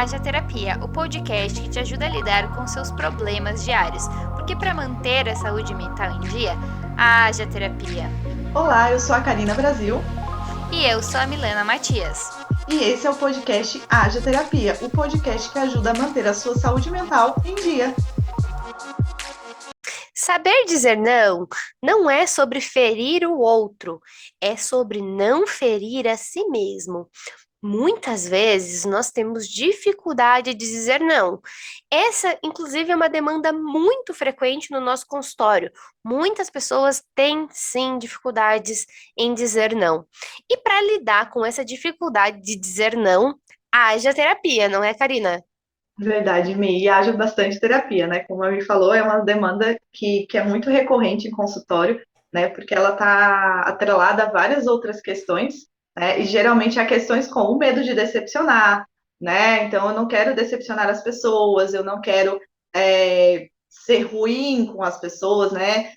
Haja Terapia, o podcast que te ajuda a lidar com seus problemas diários. Porque para manter a saúde mental em dia, haja terapia. Olá, eu sou a Karina Brasil. E eu sou a Milena Matias. E esse é o podcast Haja Terapia, o podcast que ajuda a manter a sua saúde mental em dia. Saber dizer não é sobre ferir o outro, é sobre não ferir a si mesmo. Muitas vezes nós temos dificuldade de dizer não. Essa, inclusive, é uma demanda muito frequente no nosso consultório. Muitas pessoas têm, sim, dificuldades em dizer não. E para lidar com essa dificuldade de dizer não, haja terapia, não é, Karina? Verdade, Mi, e haja bastante terapia, né? Como a Mi falou, é uma demanda que é muito recorrente em consultório, né? Porque ela está atrelada a várias outras questões, né? E geralmente há questões como o medo de decepcionar, né? Então, eu não quero decepcionar as pessoas, eu não quero ser ruim com as pessoas, né?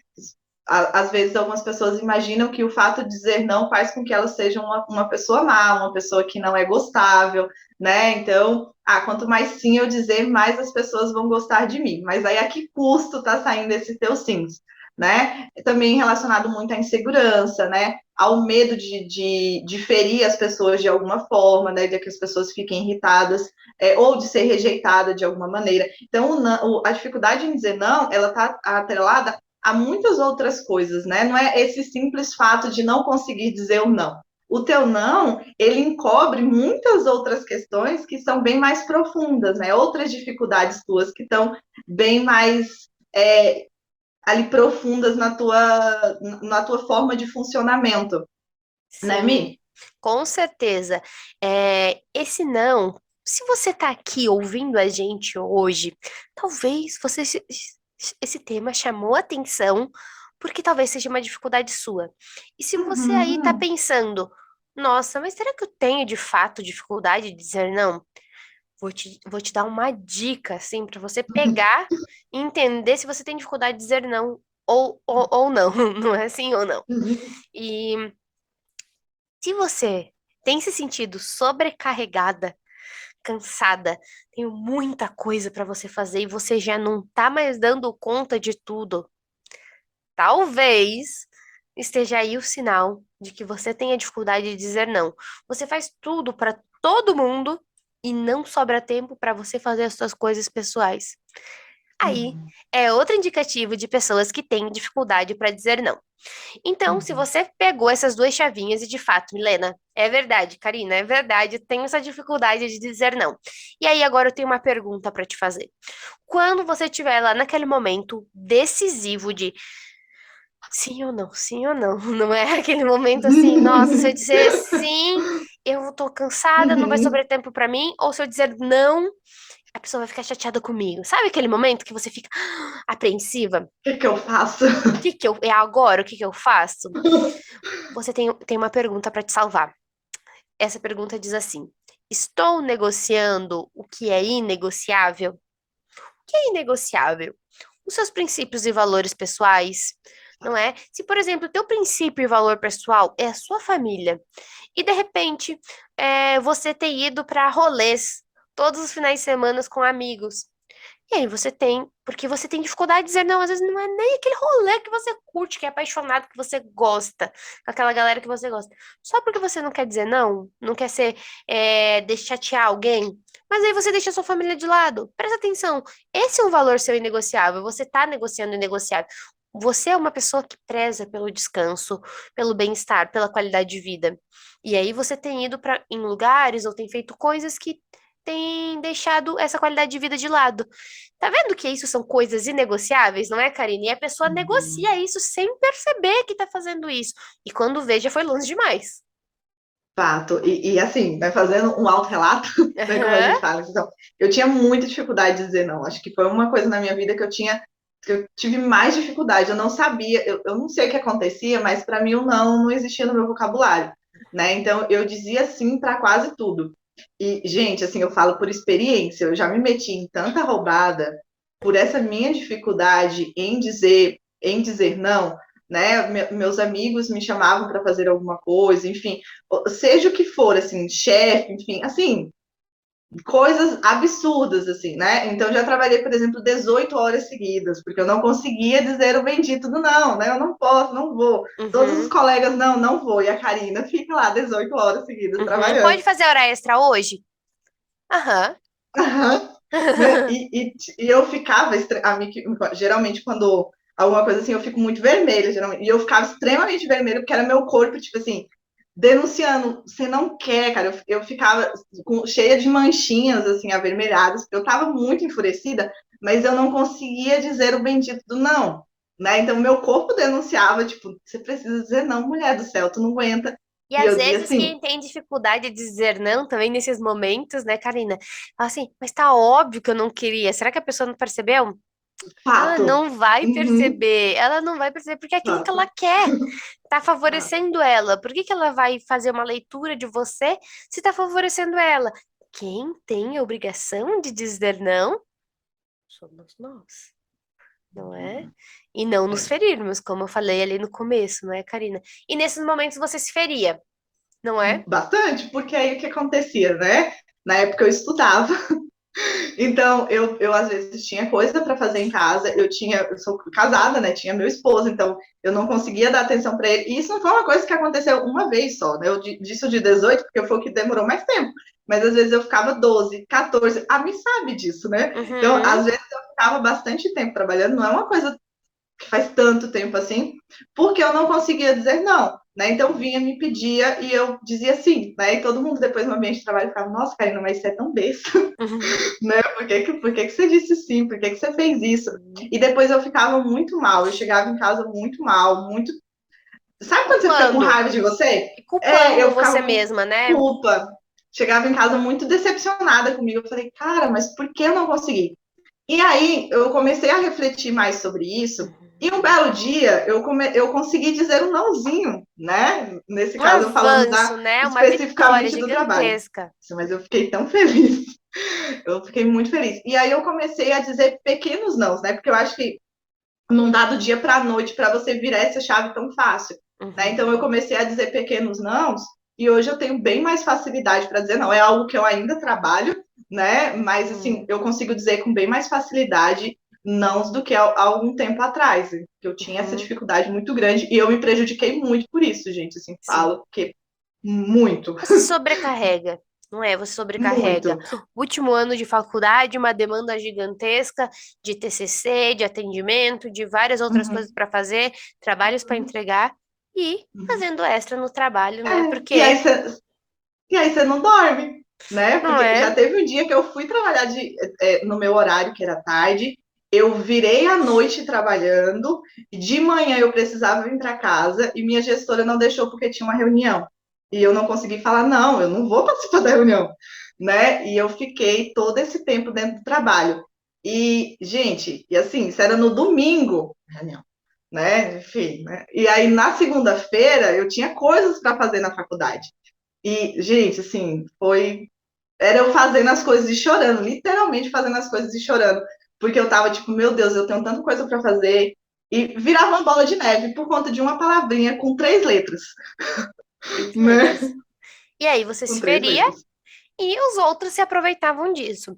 Às vezes, algumas pessoas imaginam que o fato de dizer não faz com que elas sejam uma pessoa má, uma pessoa que não é gostável, né? Então, quanto mais sim eu dizer, mais as pessoas vão gostar de mim. Mas aí a que custo tá saindo esse teu sims, né? Também relacionado muito à insegurança, né? Ao medo de ferir as pessoas de alguma forma, né? De que as pessoas fiquem irritadas, ou de ser rejeitada de alguma maneira. Então, a dificuldade em dizer não, ela tá atrelada a muitas outras coisas, né? Não é esse simples fato de não conseguir dizer o não. O teu não, ele encobre muitas outras questões que são bem mais profundas, né? Outras dificuldades tuas que estão bem mais ali profundas na tua forma de funcionamento, né, Sim, Mi? com certeza. Esse não, se você está aqui ouvindo a gente hoje, talvez esse tema chamou atenção, porque talvez seja uma dificuldade sua. E se você aí está Uhum. pensando, nossa, mas será que eu tenho de fato dificuldade de dizer não? Vou te dar uma dica, assim, para você pegar e entender se você tem dificuldade de dizer não ou não. Não é assim ou não. E se você tem se sentido sobrecarregada, cansada, tem muita coisa para você fazer e você já não tá mais dando conta de tudo, talvez esteja aí o sinal de que você tenha dificuldade de dizer não. Você faz tudo para todo mundo e não sobra tempo para você fazer as suas coisas pessoais. Aí Uhum. é outro indicativo de pessoas que têm dificuldade para dizer não. Então, se Uhum. você pegou essas duas chavinhas e de fato, Milena, é verdade, Karina, é verdade, eu tenho essa dificuldade de dizer não. E aí, agora eu tenho uma pergunta para te fazer. Quando você estiver lá naquele momento decisivo de sim ou não, não é aquele momento assim, nossa, se eu dizer sim, eu tô cansada, não vai Uhum. sobrar tempo para mim, ou se eu dizer não, a pessoa vai ficar chateada comigo. Sabe aquele momento que você fica apreensiva? Que eu faço? É agora? O que que eu faço? Você tem uma pergunta para te salvar. Essa pergunta diz assim: estou negociando o que é inegociável? O que é inegociável? Os seus princípios e valores pessoais, não é? Se, por exemplo, o teu princípio e valor pessoal é a sua família, e de repente você tem ido para rolês todos os finais de semana com amigos. E aí porque você tem dificuldade de dizer não, às vezes não é nem aquele rolê que você curte, que é apaixonado, que você gosta, com aquela galera que você gosta. Só porque você não quer dizer não, não quer deixar chatear alguém, mas aí você deixa a sua família de lado. Presta atenção, esse é um valor seu inegociável, você tá negociando o inegociável. Você é uma pessoa que preza pelo descanso, pelo bem-estar, pela qualidade de vida. E aí você tem ido em lugares ou tem feito coisas que têm deixado essa qualidade de vida de lado. Tá vendo que isso são coisas inegociáveis, não é, Karine? E a pessoa negocia isso sem perceber que tá fazendo isso. E quando vê, já foi longe demais. Fato. E assim, vai fazendo um autorrelato, né, como a Aham. gente fala. Então, eu tinha muita dificuldade de dizer não. Acho que foi uma coisa na minha vida que eu tive mais dificuldade. Eu não sabia, eu não sei o que acontecia, mas para mim o não existia no meu vocabulário, né? Então, eu dizia sim para quase tudo. E, gente, assim, eu falo por experiência, eu já me meti em tanta roubada por essa minha dificuldade em dizer não, né? Meus amigos me chamavam para fazer alguma coisa, enfim, seja o que for, assim, chefe, enfim, assim, coisas absurdas, assim, né? Então, eu já trabalhei, por exemplo, 18 horas seguidas, porque eu não conseguia dizer o bendito do não, né? Eu não posso, não vou. Todos os Uhum, colegas, não, não vou. E a Karina fica lá 18 horas seguidas uhum. trabalhando. Pode fazer hora extra hoje? Aham. Aham, né? E eu ficava, geralmente, quando alguma coisa assim, eu fico muito vermelha, geralmente. E eu ficava extremamente vermelha, porque era meu corpo, tipo assim, denunciando, você não quer, cara. Eu ficava cheia de manchinhas, assim, avermelhadas, porque eu tava muito enfurecida, mas eu não conseguia dizer o bendito do não, né? Então, meu corpo denunciava, tipo, você precisa dizer não, mulher do céu, tu não aguenta. E E às eu dizia vezes assim, quem tem dificuldade de dizer não também nesses momentos, né, Karina? Fala assim, mas tá óbvio que eu não queria. Será que a pessoa não percebeu? Ela fato. não vai Uhum, perceber. Ela não vai perceber porque é aquilo que ela fato, quer. Tá fato. favorecendo ela. Por que que ela vai fazer uma leitura de você se tá favorecendo ela? Quem tem a obrigação de dizer não somos nós, não é? E não nos É. ferirmos, como eu falei ali no começo, não é, Karina? E nesses momentos você se feria, não é? Bastante, porque aí o que acontecia, né? Na época eu estudava, então eu às vezes tinha coisa para fazer em casa, eu sou casada, né? Tinha meu esposo, então eu não conseguia dar atenção para ele. E isso não foi uma coisa que aconteceu uma vez só, né? Eu disse o de 18 porque foi o que demorou mais tempo. Mas às vezes eu ficava 12, 14, a mim sabe disso, né? Então, Uhum. às vezes eu ficava bastante tempo trabalhando, não é uma coisa que faz tanto tempo assim, porque eu não conseguia dizer não, né? Então vinha, me pedia e eu dizia sim, né? E todo mundo depois no ambiente de trabalho ficava, nossa, Karina, mas você é tão besta, né? Por que você disse sim? Por que você fez isso? Uhum. E depois eu ficava muito mal, eu chegava em casa muito mal, muito. Sabe quando você fica com Culpando, raiva de você? e É, eu culpando você ficava com mesma, né? culpa. Chegava em casa muito decepcionada comigo. Eu falei, cara, mas por que eu não consegui? E aí eu comecei a refletir mais sobre isso. E um Uhum. belo dia eu consegui dizer um nãozinho, né? Nesse Um caso, falando avanço, né? Uma vitória especificamente do trabalho. gigantesca. Mas eu fiquei tão feliz, eu fiquei muito feliz. E aí eu comecei a dizer pequenos nãos, né? Porque eu acho que não dá do dia para a noite para você virar essa chave tão fácil, né? Então eu Uhum. comecei a dizer pequenos nãos e hoje eu tenho bem mais facilidade para dizer não. É algo que eu ainda trabalho, né? Mas assim, Uhum. eu consigo dizer com bem mais facilidade nãos do que há algum tempo atrás. Eu tinha essa Uhum. dificuldade muito grande e eu me prejudiquei muito por isso, gente. Assim, Sim. falo que muito, Você sobrecarrega, não é? Você sobrecarrega. muito. Último ano de faculdade, uma demanda gigantesca de TCC, de atendimento, de várias outras coisas Uhum, para fazer, trabalhos para uhum, entregar e uhum. fazendo extra no trabalho, né? É, e aí Porque, você não dorme, né? não Porque já é? teve um dia que eu fui trabalhar no meu horário, que era tarde, eu virei à noite trabalhando, e de manhã eu precisava vir para casa e minha gestora não deixou porque tinha uma reunião. E eu não consegui falar, não, eu não vou participar da reunião, né? E eu fiquei todo esse tempo dentro do trabalho. E, gente, e assim, isso era no domingo, reunião, né? Enfim, né? E aí na segunda-feira eu tinha coisas para fazer na faculdade. E, gente, assim, era eu fazendo as coisas e chorando, literalmente fazendo as coisas e chorando. Porque eu tava tipo, meu Deus, eu tenho tanta coisa para fazer. E virava uma bola de neve por conta de uma palavrinha com 3 letras, Três letras. né? E aí você Com se três feria letras. e os outros se aproveitavam disso.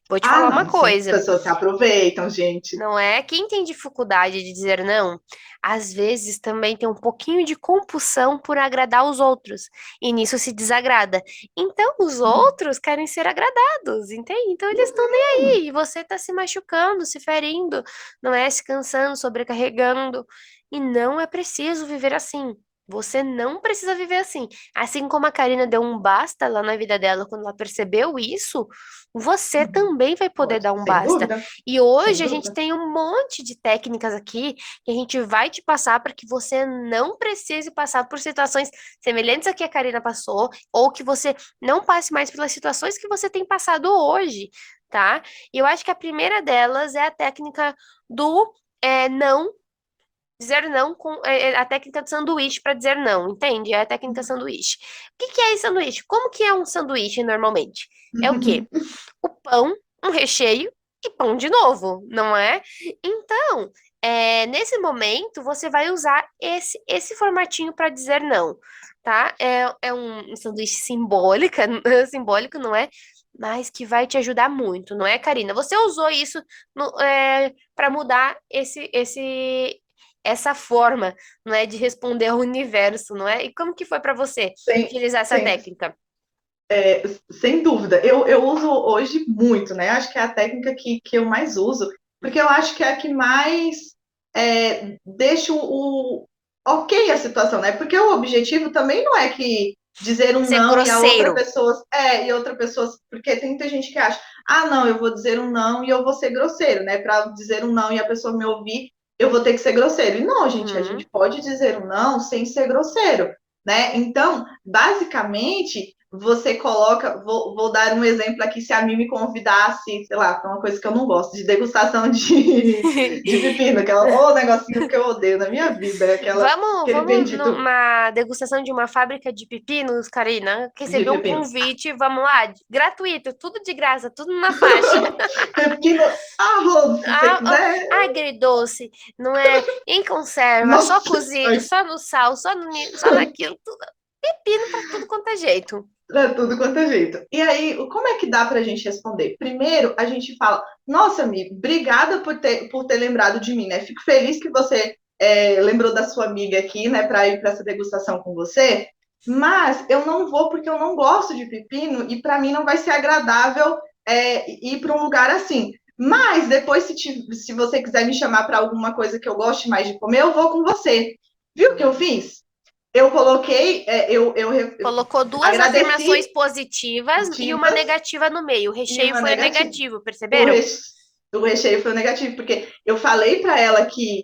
Vou te Ah, falar uma não, sim, as coisa. pessoas se aproveitam, gente. Não é? Quem tem dificuldade de dizer não, às vezes também tem um pouquinho de compulsão por agradar os outros, e nisso se desagrada. Então, os outros querem ser agradados, entende? Então, eles estão nem aí, e você está se machucando, se ferindo, não é? Se cansando, sobrecarregando, e não é preciso viver assim. Você não precisa viver assim. Assim como a Karina deu um basta lá na vida dela quando ela percebeu isso, você também vai poder Pode, dar um sem basta. dúvida, E sem hoje a gente dúvida. tem um monte de técnicas aqui que a gente vai te passar para que você não precise passar por situações semelhantes a que a Karina passou, ou que você não passe mais pelas situações que você tem passado hoje, tá? E eu acho que a primeira delas é a técnica do não. Dizer não com a técnica do sanduíche para dizer não, entende? É a técnica sanduíche. O que que é esse sanduíche? Como que é um sanduíche normalmente? É o quê? O pão, um recheio e pão de novo, não é? Então, nesse momento, você vai usar esse formatinho para dizer não, tá? É um sanduíche simbólico, simbólico, não é? mas que vai te ajudar muito, não é, Karina? Você usou isso para mudar essa forma, não é, de responder ao universo, não é? E como que foi para você Sem, utilizar essa sem, técnica? sem dúvida. Eu uso hoje muito, né? Acho que é a técnica que eu mais uso, porque eu acho que é a que mais deixa o ok a situação, né? Porque o objetivo também não é que dizer um Ser não e a outra grosseiro. pessoa e outra pessoa, porque tem muita gente que acha, ah, não, eu vou dizer um não e eu vou ser grosseiro, né? Para dizer um não e a pessoa me ouvir, eu vou ter que ser grosseiro. E não, gente, a Uhum. gente pode dizer um não sem ser grosseiro, né? Então, basicamente, você coloca, vou dar um exemplo aqui, se a mim me convidasse, sei lá, para uma coisa que eu não gosto, de degustação de pepino, o negocinho que eu odeio na minha vida, é aquele Vamos bendito numa degustação de uma fábrica de pepinos, Karina. de Recebeu um pepinos. convite, vamos lá, gratuito, tudo de graça, tudo na faixa. Pepino, arroz, se você quiser. Agridoce, não é em conserva, só Nossa, cozido, só no sal, só naquilo, tudo, pepino para tudo quanto é jeito. pra tudo quanto é jeito. E aí, como é que dá pra gente responder? Primeiro, a gente fala, nossa, amigo, obrigada por ter lembrado de mim, né? Fico feliz que você lembrou da sua amiga aqui, né, para ir para essa degustação com você. Mas eu não vou porque eu não gosto de pepino e para mim não vai ser agradável ir para um lugar assim. Mas depois, se você quiser me chamar para alguma coisa que eu goste mais de comer, eu vou com você. Viu o que eu fiz? Eu coloquei, eu Colocou duas afirmações agradeci positivas e uma ativas negativa no meio. O e recheio uma foi o negativa. negativo, O, perceberam? reche, o recheio foi negativo, porque eu falei para ela que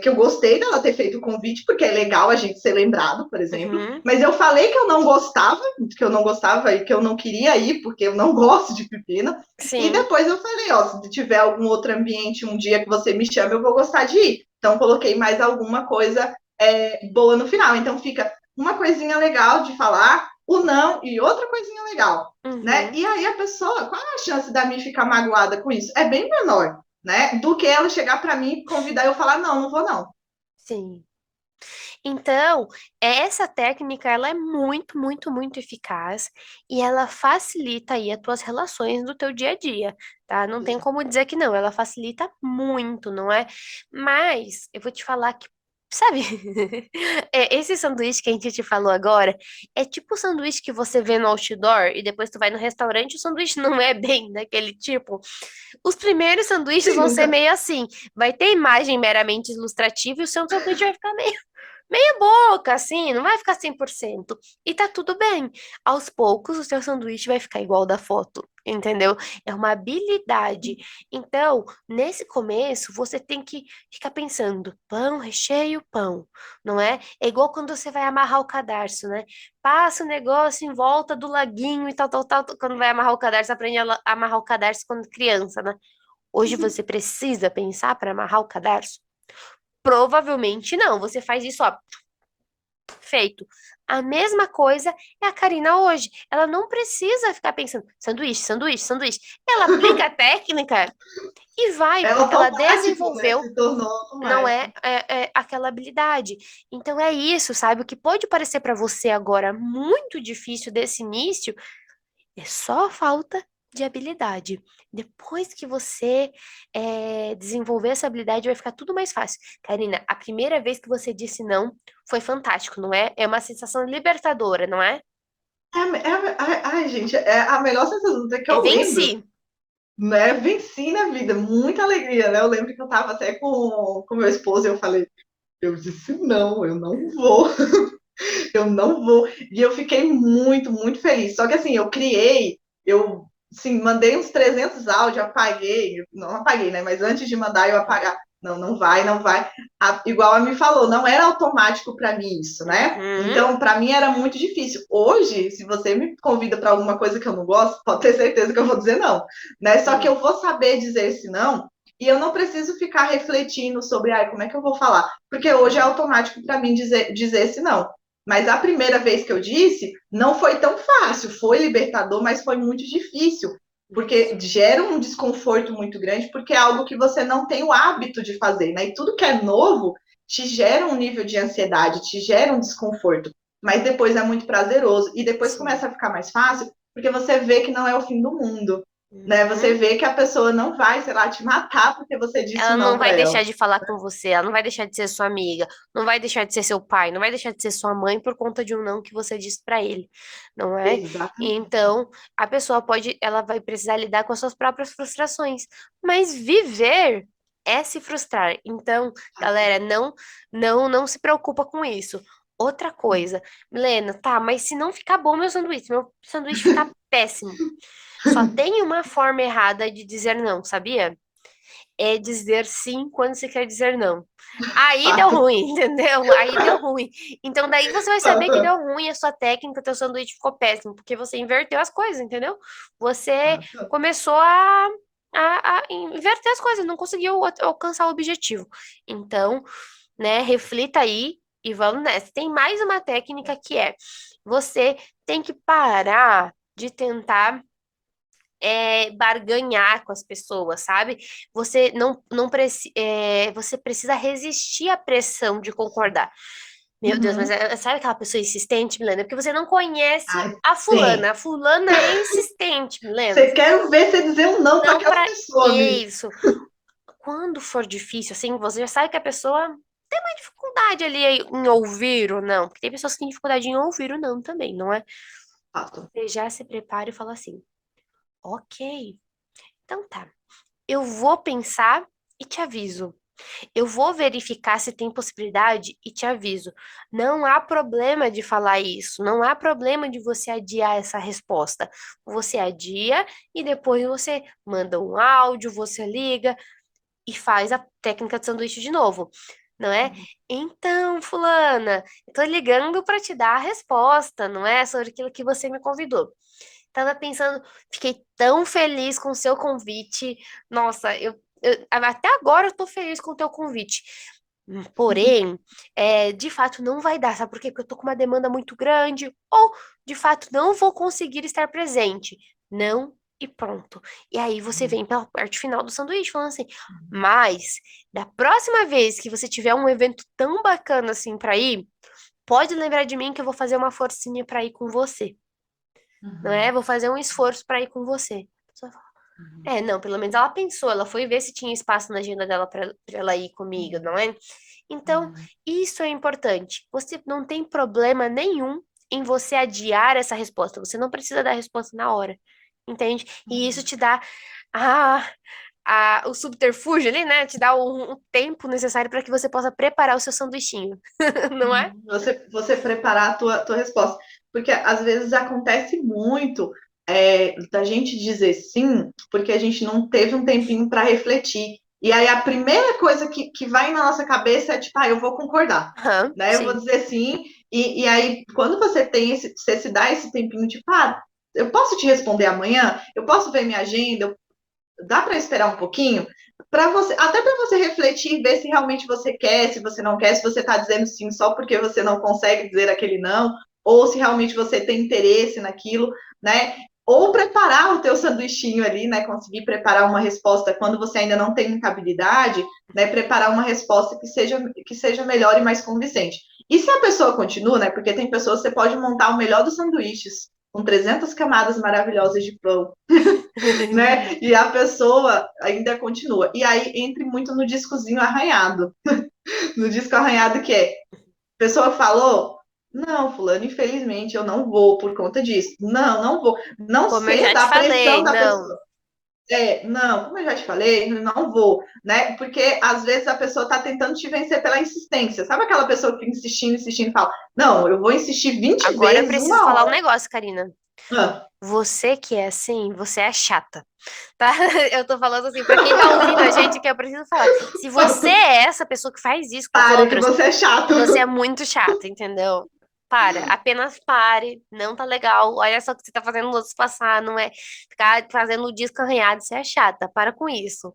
eu gostei dela ter feito o convite, porque é legal a gente ser lembrado, por exemplo, Uhum, mas eu falei que eu não gostava e que eu não queria ir, porque eu não gosto de pepino, e sim. depois eu falei, ó, se tiver algum outro ambiente um dia que você me chama, eu vou gostar de ir. Então, coloquei mais alguma coisa boa no final. Então, fica uma coisinha legal de falar, o não e outra coisinha legal, né? Uhum, E aí a pessoa, qual é a chance da mim ficar magoada com isso? É bem menor, né? Do que ela chegar para mim e convidar eu falar, não, não vou não. sim. Então, essa técnica, ela é muito, muito, muito eficaz e ela facilita aí as tuas relações do teu dia a dia, tá? Não tem como dizer que não, ela facilita muito, não é? Mas eu vou te falar que, sabe, esse sanduíche que a gente te falou agora é tipo o sanduíche que você vê no outdoor e depois tu vai no restaurante, o sanduíche não é bem daquele tipo. Os primeiros sanduíches Sim, vão ser nunca. meio assim, vai ter imagem meramente ilustrativa e o seu sanduíche vai ficar meia boca, assim, não vai ficar 100%. E tá tudo bem. Aos poucos, o seu sanduíche vai ficar igual ao da foto, entendeu? É uma habilidade. Então, nesse começo, você tem que ficar pensando: pão, recheio, pão, não é? É igual quando você vai amarrar o cadarço, né? Passa o negócio em volta do laguinho e tal, tal, tal. Quando vai amarrar o cadarço, aprende a amarrar o cadarço quando criança, né? Hoje você precisa pensar para amarrar o cadarço? Provavelmente não. Você faz isso, ó, feito. A mesma coisa é a Karina hoje. Ela não precisa ficar pensando sanduíche, sanduíche, sanduíche. Ela aplica a técnica e vai, É porque ela automático, né? desenvolveu, Se tornou não automático. é aquela habilidade. Então é isso, sabe? O que pode parecer para você agora muito difícil desse início é só falta de habilidade. Depois que você desenvolver essa habilidade, vai ficar tudo mais fácil. Karina, a primeira vez que você disse não foi fantástico, não é? É uma sensação libertadora, não é? Ai, gente, é a melhor sensação que É eu lembro, venci. né? Venci na vida, muita alegria, né? Eu lembro que eu tava até com meu esposo e eu falei, eu disse não, eu não vou. Eu não vou. E eu fiquei muito, muito feliz. Só que assim, eu assim, mandei uns 300 áudios, apaguei, não apaguei, né? Mas antes de mandar eu apagar, não, não vai, não vai. Igual a me falou, não era automático para mim isso, né? Uhum, Então, para mim era muito difícil. Hoje, se você me convida para alguma coisa que eu não gosto, pode ter certeza que eu vou dizer não, né? Só que sim, eu vou saber dizer esse não. E eu não preciso ficar refletindo sobre como é que eu vou falar, porque hoje é automático para mim dizer esse não. Mas a primeira vez que eu disse, não foi tão fácil, foi libertador, mas foi muito difícil, porque isso. gera um desconforto muito grande, porque é algo que você não tem o hábito de fazer, né? E tudo que é novo te gera um nível de ansiedade, te gera um desconforto, mas depois é muito prazeroso, e depois Sim. começa a ficar mais fácil, porque você vê que não é o fim do mundo, né? Você Uhum. vê que a pessoa não vai, sei lá, te matar porque você disse Ela um não não para vai ela. deixar de falar com você, ela não vai deixar de ser sua amiga, não vai deixar de ser seu pai, não vai deixar de ser sua mãe por conta de um não que você disse pra ele, não é? Exatamente. Então, a pessoa pode, ela vai precisar lidar com as suas próprias frustrações, mas viver é se frustrar. Então, galera, não se preocupa com isso. Outra coisa, Milena, tá, mas se não ficar bom meu sanduíche ficar péssimo. Só tem uma forma errada de dizer não, sabia? É dizer sim quando você quer dizer não. Aí deu Fato. ruim, entendeu? Aí deu ruim. Então daí você vai saber que deu ruim a sua técnica, teu sanduíche ficou péssimo, porque você inverteu as coisas, entendeu? Você Fato. começou a inverter as coisas, não conseguiu alcançar o objetivo. Então, né, reflita aí e vamos nessa. Tem mais uma técnica que é: você tem que parar de tentar barganhar com as pessoas, sabe? Você você precisa resistir à pressão de concordar. Meu Deus, mas Uhum. sabe aquela pessoa insistente, Milena? Porque você não conhece Ai, a sim. fulana. A fulana é insistente, Milena. Você quer ver você dizer um não para Não aquela para pessoa, amigo. isso. Quando for difícil, assim, você já sabe que a pessoa tem uma dificuldade ali em ouvir ou não. Porque tem pessoas que têm dificuldade em ouvir ou não também, não é? Fato. Você já se prepara e fala assim: ok, então tá. Eu vou pensar e te aviso. Eu vou verificar se tem possibilidade e te aviso. Não há problema de falar isso. Não há problema de você adiar essa resposta. Você adia e depois você manda um áudio, você liga e faz a técnica de sanduíche de novo. Não é? Então, fulana, eu tô ligando para te dar a resposta, não é? Sobre aquilo que você me convidou. Tava pensando, fiquei tão feliz com o seu convite. Nossa, até agora eu tô feliz com o teu convite. Porém, de fato não vai dar, sabe por quê? Porque eu tô com uma demanda muito grande, ou de fato não vou conseguir estar presente. Não e pronto. E aí você vem pela parte final do sanduíche falando assim, mas da próxima vez que você tiver um evento tão bacana assim pra ir, pode lembrar de mim que eu vou fazer uma forcinha pra ir com você, não é? Uhum. Vou fazer um esforço para ir com você. A pessoa fala, Uhum. não, pelo menos ela pensou, ela foi ver se tinha espaço na agenda dela para ela ir comigo, não Uhum. é? Então, Uhum. isso é importante. Você não tem problema nenhum em você adiar essa resposta. Você não precisa dar a resposta na hora, entende? E isso Uhum. te dá a, o subterfúgio ali, né? Te dá um tempo necessário para que você possa preparar o seu sanduichinho, não é? Uhum. Você preparar tua resposta. Porque às vezes acontece muito da gente dizer sim, porque a gente não teve um tempinho para refletir. E aí a primeira coisa que vai na nossa cabeça é tipo, eu vou concordar, Aham, né? Eu vou sim. dizer sim. E aí, quando você tem você se dá esse tempinho, tipo, eu posso te responder amanhã? Eu posso ver minha agenda? Dá para esperar um pouquinho? Para você, até para você refletir e ver se realmente você quer, se você não quer, se você está dizendo sim só porque você não consegue dizer aquele não, ou se realmente você tem interesse naquilo, né? Ou preparar o teu sanduichinho ali, né? Conseguir preparar uma resposta quando você ainda não tem muita habilidade, né? Preparar uma resposta que seja melhor e mais convincente. E se a pessoa continua, né? Porque tem pessoas que você pode montar o melhor dos sanduíches, com 300 camadas maravilhosas de pão, né? E a pessoa ainda continua. E aí entre muito no discozinho arranhado. No disco arranhado que é, a pessoa falou, não, fulano, infelizmente eu não vou por conta disso. Não, não vou. Não Como eu já ceda te à pressão falei, da não. pessoa. Não, como eu já te falei, não vou, né? Porque às vezes a pessoa está tentando te vencer pela insistência. Sabe aquela pessoa que fica insistindo, insistindo e fala, não, eu vou insistir 20 Agora eu vezes, preciso uma falar um hora. negócio, Karina. Ah. Você que é assim, você é chata, tá? Eu tô falando assim, pra quem tá ouvindo a gente, que eu preciso falar. Se você é essa pessoa que faz isso com os Para que outros, você é chato. você é muito chata, entendeu? Para, apenas pare, não tá legal. Olha só o que você tá fazendo os outros passar, não é ficar fazendo o disco arranhado, você é chata, para com isso.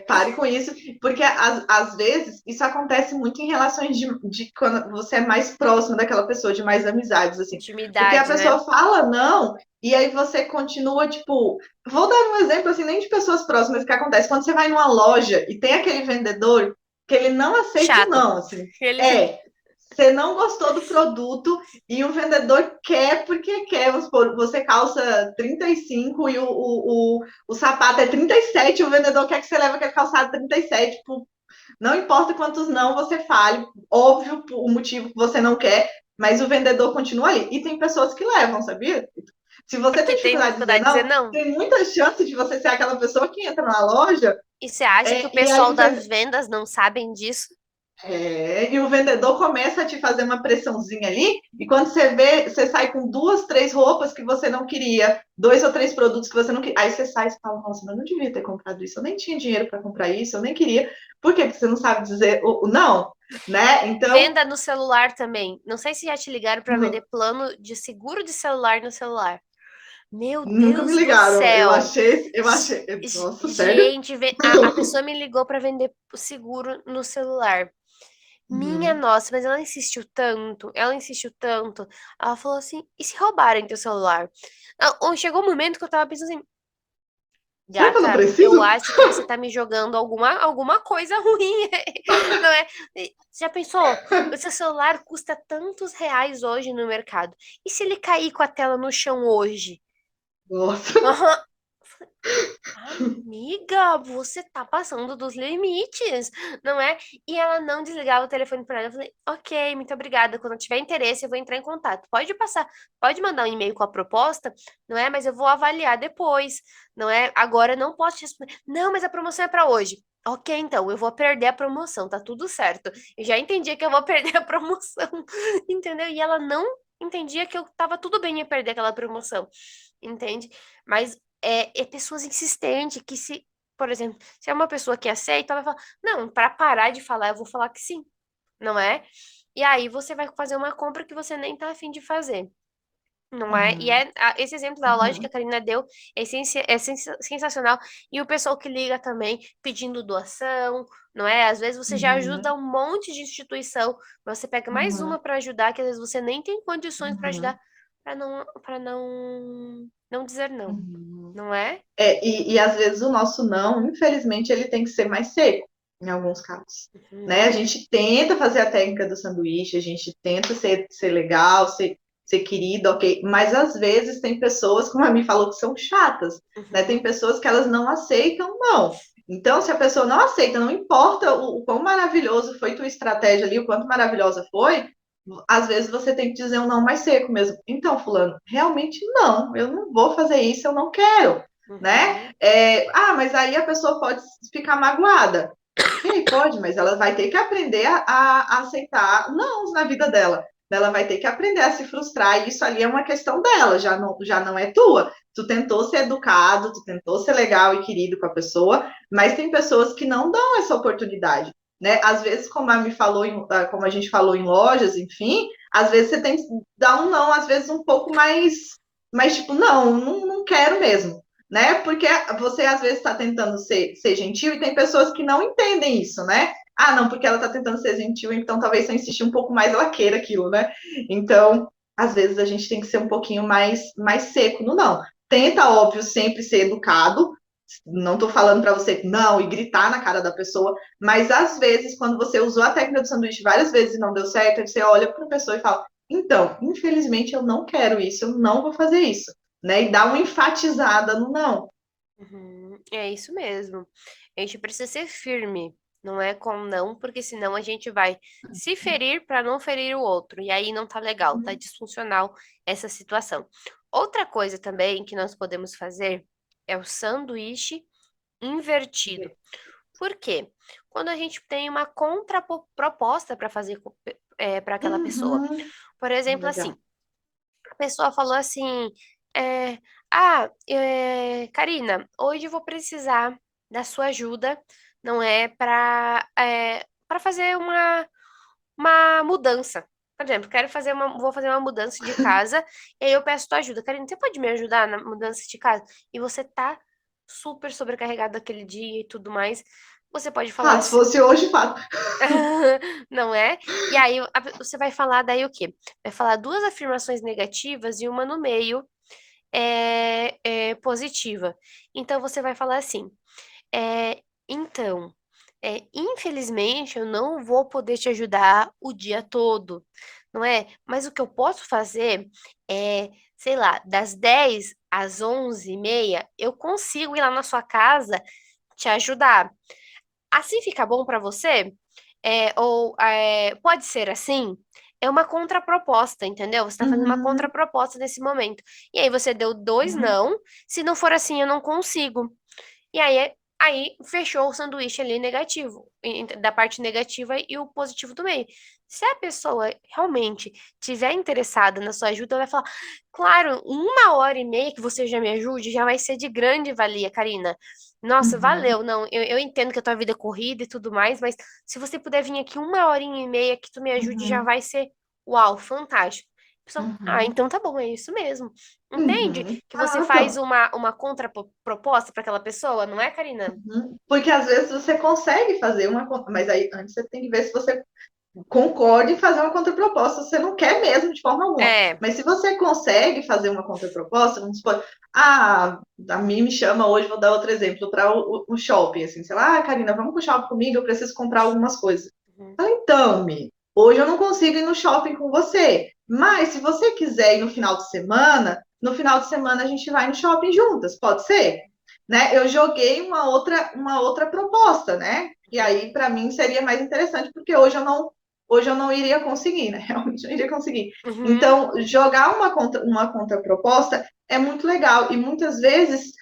Pare com isso, porque às vezes isso acontece muito em relações de quando você é mais próximo daquela pessoa, de mais amizades, assim. Porque a Intimidade, né? pessoa fala não, e aí você continua, tipo. Vou dar um exemplo, assim, nem de pessoas próximas, que acontece quando você vai numa loja e tem aquele vendedor que ele não aceita o Chato. não, assim. Ele É. Você não gostou do produto e o vendedor quer porque quer. Vamos supor, você calça 35 e o sapato é 37, o vendedor quer que você leve aquele calçado 37. Tipo, não importa quantos não você fale, óbvio o motivo que você não quer, mas o vendedor continua ali. E tem pessoas que levam, sabia? Se você tem Porque tem dificuldade de dizer dificuldade de dizer não, não. tem muita chance de você ser aquela pessoa que entra na loja E você acha que o e aí pessoal das vendas não sabem disso? e o vendedor começa a te fazer uma pressãozinha ali, e quando você vê, você sai com duas, três roupas que você não queria, dois ou três produtos que você não queria. Aí você sai e fala, nossa, mas eu não devia ter comprado isso, eu nem tinha dinheiro para comprar isso, eu nem queria. Por quê? Porque você não sabe dizer o não, né? Então, Venda no celular também. Não sei se já te ligaram para vender plano de seguro de celular no celular. Meu nunca me Deus do ligaram. céu. Eu achei, nossa, sério? Gente, a pessoa me ligou para vender o seguro no celular. Minha Uhum. nossa, mas ela insistiu tanto, ela insistiu tanto. Ela falou assim: e se roubarem teu celular? Chegou um momento que eu tava pensando assim: Será que eu não gata, eu preciso? acho que você tá me jogando alguma coisa ruim, não é? Já pensou? O seu celular custa tantos reais hoje no mercado. E se ele cair com a tela no chão hoje? Nossa. Aham. Amiga, você tá passando dos limites, não é? E ela não desligava o telefone para ela. Eu falei, ok, muito obrigada. Quando eu tiver interesse, eu vou entrar em contato. Pode passar, pode mandar um e-mail com a proposta, não é? Mas eu vou avaliar depois, não é? Agora eu não posso te responder. Não, mas a promoção é para hoje. Ok, então, eu vou perder a promoção, tá tudo certo. Eu já entendi que eu vou perder a promoção, entendeu? E ela não entendia que eu tava tudo bem em perder aquela promoção, entende? Mas é pessoas insistentes que se, por exemplo, se é uma pessoa que aceita, ela vai falar, não, para parar de falar, eu vou falar que sim, não é? E aí você vai fazer uma compra que você nem tá afim de fazer. Não é? E Uhum, esse exemplo da loja que a uhum, Karina deu sensacional. E o pessoal que liga também pedindo doação, não é? Às vezes você já ajuda uhum, um monte de instituição, mas você pega mais uma uhum, para ajudar, que às vezes você nem tem condições para uhum, ajudar, para não dizer não, uhum. não é? E às vezes o nosso não, infelizmente, ele tem que ser mais seco, em alguns casos. Né? A Uhum, gente tenta fazer a técnica do sanduíche, a gente tenta ser legal, ser querido, ok, mas às vezes tem pessoas, como a mim falou, que são chatas, né? Tem uhum, pessoas que elas não aceitam não. Então, se a pessoa não aceita, não importa o quão maravilhoso foi tua estratégia ali, o quanto maravilhosa foi, às vezes você tem que dizer um não mais seco mesmo. Então, fulano, realmente não, eu não vou fazer isso, eu não quero, né? uhum, Mas aí a pessoa pode ficar magoada. Ok, pode, mas ela vai ter que aprender a aceitar não na vida dela. Ela vai ter que aprender a se frustrar, e isso ali é uma questão dela, já não é tua. Tu tentou ser educado, tu tentou ser legal e querido com a pessoa, mas tem pessoas que não dão essa oportunidade, né? Às vezes, como a gente falou em lojas, enfim, às vezes você tem que dar um não, às vezes um pouco mais tipo, não quero mesmo, né? Porque você às vezes está tentando ser gentil e tem pessoas que não entendem isso, né? Ah, não, porque ela está tentando ser gentil, então talvez se eu insistir um pouco mais, ela queira aquilo, né? Então, às vezes a gente tem que ser um pouquinho mais seco no não. Tenta, óbvio, sempre ser educado. Não estou falando para você não e gritar na cara da pessoa, mas às vezes, quando você usou a técnica do sanduíche várias vezes e não deu certo, aí você olha para a pessoa e fala: então, infelizmente eu não quero isso, eu não vou fazer isso, né? E dá uma enfatizada no não. uhum. É isso mesmo. A gente precisa ser firme, não é com não, porque senão a gente vai se ferir para não ferir o outro. E aí não tá legal, tá disfuncional essa situação. Outra coisa também que nós podemos fazer é o sanduíche invertido. Por quê? Quando a gente tem uma contraproposta para fazer para aquela pessoa. Uhum. Por exemplo, Legal. assim, a pessoa falou assim: é, Karina, hoje eu vou precisar da sua ajuda, não é, para fazer uma mudança. Por exemplo, vou fazer uma mudança de casa, e aí eu peço tua ajuda. Karina, você pode me ajudar na mudança de casa? E você tá super sobrecarregado daquele dia e tudo mais. Você pode falar Fato, se assim, fosse hoje, fato. não é? E aí você vai falar daí o quê? Vai falar duas afirmações negativas e uma no meio positiva. Então você vai falar assim: então, Infelizmente, eu não vou poder te ajudar o dia todo, não é? Mas o que eu posso fazer é, sei lá, das 10 às 11h30, eu consigo ir lá na sua casa te ajudar. Assim fica bom para você? Pode ser assim? É uma contraproposta, entendeu? Você está fazendo uma Uhum, contraproposta nesse momento. E aí você deu dois uhum, não. Se não for assim, eu não consigo. E aí fechou o sanduíche ali negativo, da parte negativa e o positivo do meio. Se a pessoa realmente tiver interessada na sua ajuda, ela vai falar: claro, 1h30 que você já me ajude já vai ser de grande valia, Karina. Nossa, uhum, valeu. Não, eu entendo que a tua vida é corrida e tudo mais, mas se você puder vir aqui 1h30 que tu me ajude, já uhum, vai ser uau, fantástico. A pessoa, uhum, então tá bom, é isso mesmo. Entende? uhum. Que você Ah, faz pronto. uma contraproposta para aquela pessoa, não é, Karina? Uhum. Porque às vezes você consegue fazer uma, mas aí antes você tem que ver se você concorda em fazer uma contraproposta. Você não quer mesmo de forma alguma. É. Mas se você consegue fazer uma contraproposta, vamos supor, a mim me chama hoje, vou dar outro exemplo, para o shopping, assim, sei lá, Karina, vamos pro shopping comigo, eu preciso comprar algumas coisas. Uhum. Então, Mi, hoje eu não consigo ir no shopping com você, mas se você quiser ir no final de semana, no final de semana a gente vai no shopping juntas, pode ser? Né? Eu joguei uma outra proposta, né? E Uhum. aí, para mim, seria mais interessante, porque hoje eu não iria conseguir, né? Realmente não iria conseguir. Uhum. Então, jogar uma contraproposta é muito legal e muitas vezes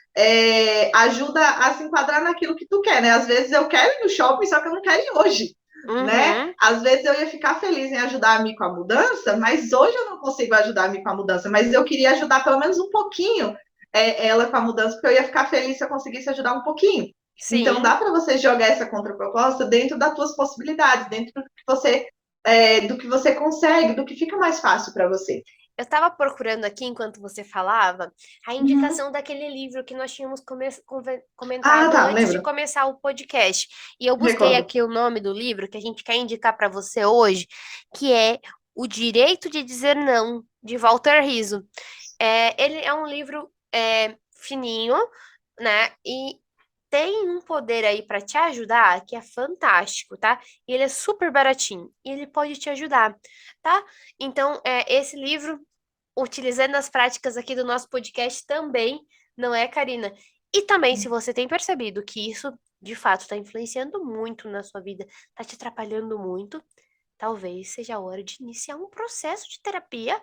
ajuda a se enquadrar naquilo que tu quer, né? Às vezes eu quero ir no shopping, só que eu não quero ir hoje, né? Uhum. Às vezes eu ia ficar feliz em ajudar a mim com a mudança, mas hoje eu não consigo ajudar a mim com a mudança, mas eu queria ajudar pelo menos um pouquinho ela com a mudança, porque eu ia ficar feliz se eu conseguisse ajudar um pouquinho. Então Sim. dá para você jogar essa contraproposta dentro das tuas possibilidades, dentro do que você consegue, do que fica mais fácil para você. Eu estava procurando aqui, enquanto você falava, a Uhum. indicação daquele livro que nós tínhamos Ah, comentado tá, antes de lembra? começar o podcast. E eu busquei Recordo. aqui o nome do livro que a gente quer indicar para você hoje, que é O Direito de Dizer Não, de Walter Rizzo. Ele é um livro fininho, né? E tem um poder aí para te ajudar que é fantástico, tá? E ele é super baratinho e ele pode te ajudar, tá? Então, esse livro, utilizando as práticas aqui do nosso podcast também, não é, Karina? E também, se você tem percebido que isso de fato está influenciando muito na sua vida, está te atrapalhando muito, talvez seja a hora de iniciar um processo de terapia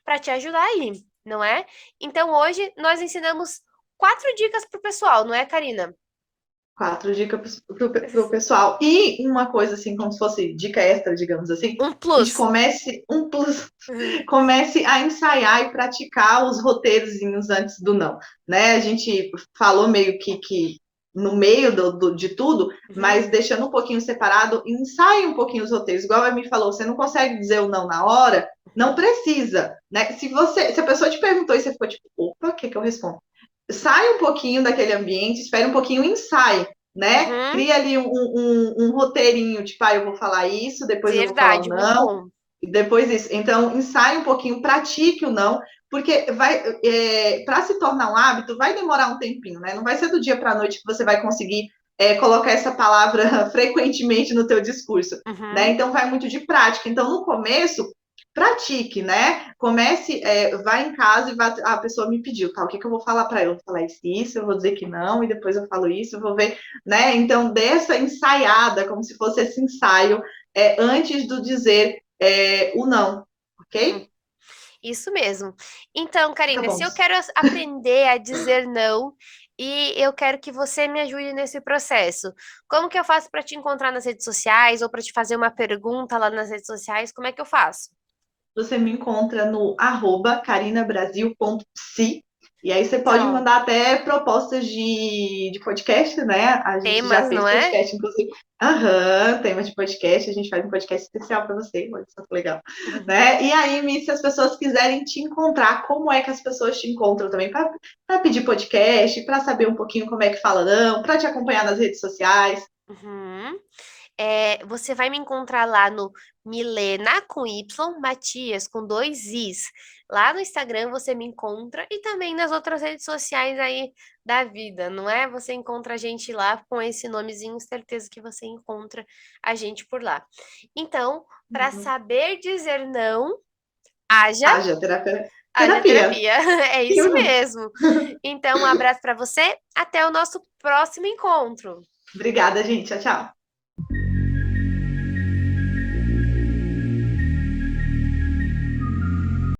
para te ajudar aí, não é? Então, hoje nós ensinamos 4 dicas pro pessoal, não é, Karina? 4 dicas pro pessoal. E uma coisa assim, como se fosse dica extra, digamos assim, Um que a gente plus. comece um plus, comece a ensaiar e praticar os roteirozinhos antes do não, né? A gente falou meio que no meio de tudo, Uhum, mas deixando um pouquinho separado, ensaie um pouquinho os roteiros. Igual a me falou, você não consegue dizer o não na hora, não precisa, né? Se a pessoa te perguntou e você ficou tipo, opa, o que que eu respondo? Sai um pouquinho daquele ambiente, espere um pouquinho e ensaie, né? uhum. Cria ali um roteirinho, tipo, eu vou falar isso, depois eu vou falar o Verdade, muito não, bom. e depois isso. Então, ensaie um pouquinho, pratique o não, porque para se tornar um hábito, vai demorar um tempinho, né? Não vai ser do dia para a noite que você vai conseguir colocar essa palavra frequentemente no teu discurso, né? Uhum, Então, vai muito de prática. Então, no começo, pratique, né? Comece, vai em casa e a pessoa me pediu, tá? O que que eu vou falar para ela? Eu vou falar isso, eu vou dizer que não, e depois eu falo isso, eu vou ver, né? Então, dessa ensaiada, como se fosse esse ensaio, antes do dizer o não, uhum. ok? Isso mesmo. Então, Tá Karina, bom. se eu quero aprender a dizer não e eu quero que você me ajude nesse processo, como que eu faço para te encontrar nas redes sociais ou para te fazer uma pergunta lá nas redes sociais? Como é que eu faço? Você me encontra no @carinabrasil.psi. E aí você pode Então, mandar até propostas de podcast, né? A gente já temas, fez não é? podcast, inclusive. Aham, tema de podcast. A gente faz um podcast especial para você. Olha só que legal. Né? E aí, Mi, se as pessoas quiserem te encontrar, como é que as pessoas te encontram também? Para pedir podcast, para saber um pouquinho como é que fala não, para te acompanhar nas redes sociais. Uhum. Você vai me encontrar lá no Milena com Y, Matias com 2 Is. Lá no Instagram você me encontra e também nas outras redes sociais aí da vida, não é? Você encontra a gente lá com esse nomezinho, certeza que você encontra a gente por lá. Então, para Uhum. saber dizer não, haja, Haja terapia. haja Terapia. terapia. É isso mesmo. Então, um abraço para você, até o nosso próximo encontro. Obrigada, gente. Tchau, tchau.